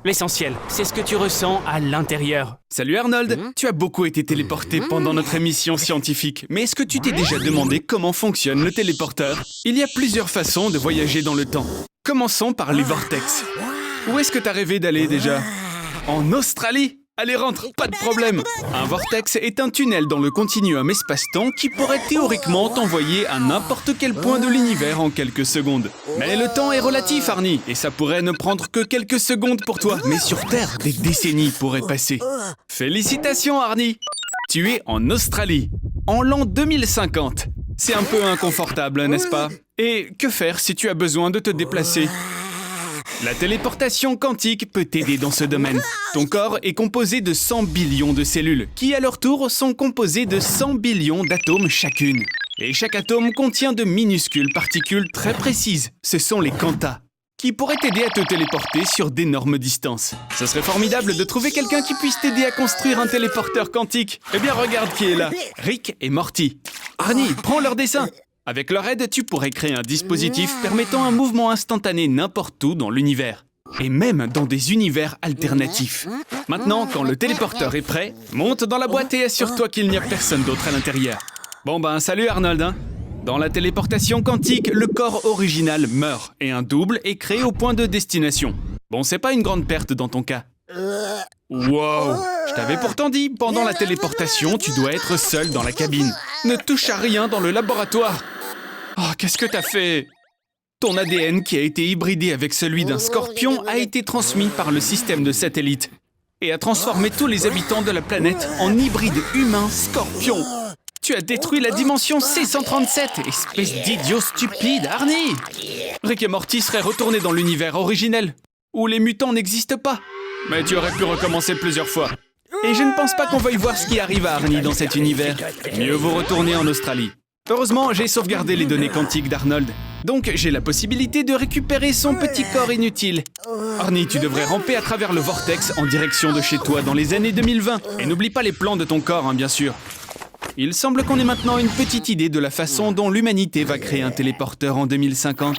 L'essentiel, c'est ce que tu ressens à l'intérieur. Salut Arnold, tu as beaucoup été téléporté pendant notre émission scientifique, mais est-ce que tu t'es déjà demandé comment fonctionne le téléporteur? Il y a plusieurs façons de voyager dans le temps. Commençons par les vortex. Où est-ce que t'as rêvé d'aller déjà? En Australie? Allez, rentre, pas de problème. Un vortex est un tunnel dans le continuum espace-temps qui pourrait théoriquement t'envoyer à n'importe quel point de l'univers en quelques secondes. Mais le temps est relatif, Arnie, et ça pourrait ne prendre que quelques secondes pour toi. Mais sur Terre, des décennies pourraient passer. Félicitations, Arnie! Tu es en Australie, en l'an 2050. C'est un peu inconfortable, n'est-ce pas? Et que faire si tu as besoin de te déplacer? La téléportation quantique peut t'aider dans ce domaine. Ton corps est composé de 100 billions de cellules, qui à leur tour sont composées de 100 billions d'atomes chacune. Et chaque atome contient de minuscules particules très précises. Ce sont les quantas, qui pourraient t'aider à te téléporter sur d'énormes distances. Ce serait formidable de trouver quelqu'un qui puisse t'aider à construire un téléporteur quantique. Eh bien, regarde qui est là. Rick et Morty. Arnie, prends leur dessin. Avec leur aide, tu pourrais créer un dispositif permettant un mouvement instantané n'importe où dans l'univers. Et même dans des univers alternatifs. Maintenant, quand le téléporteur est prêt, monte dans la boîte et assure-toi qu'il n'y a personne d'autre à l'intérieur. Bon ben, salut Arnold, hein. Dans la téléportation quantique, le corps original meurt et un double est créé au point de destination. Bon, c'est pas une grande perte dans ton cas. Wow! Je t'avais pourtant dit, pendant la téléportation, tu dois être seul dans la cabine. Ne touche à rien dans le laboratoire. Oh, qu'est-ce que t'as fait? Ton ADN qui a été hybridé avec celui d'un scorpion a été transmis par le système de satellite et a transformé tous les habitants de la planète en hybrides humains-scorpions. Tu as détruit la dimension C137, espèce d'idiot stupide, Arnie! Rick et Morty seraient retournés dans l'univers originel, où les mutants n'existent pas. Mais tu aurais pu recommencer plusieurs fois. Et je ne pense pas qu'on veuille voir ce qui arrive à Arnie dans cet univers. Mieux vaut retourner en Australie. Heureusement, j'ai sauvegardé les données quantiques d'Arnold. Donc, j'ai la possibilité de récupérer son petit corps inutile. Arnie, tu devrais ramper à travers le vortex en direction de chez toi dans les années 2020. Et n'oublie pas les plans de ton corps, hein, bien sûr. Il semble qu'on ait maintenant une petite idée de la façon dont l'humanité va créer un téléporteur en 2050.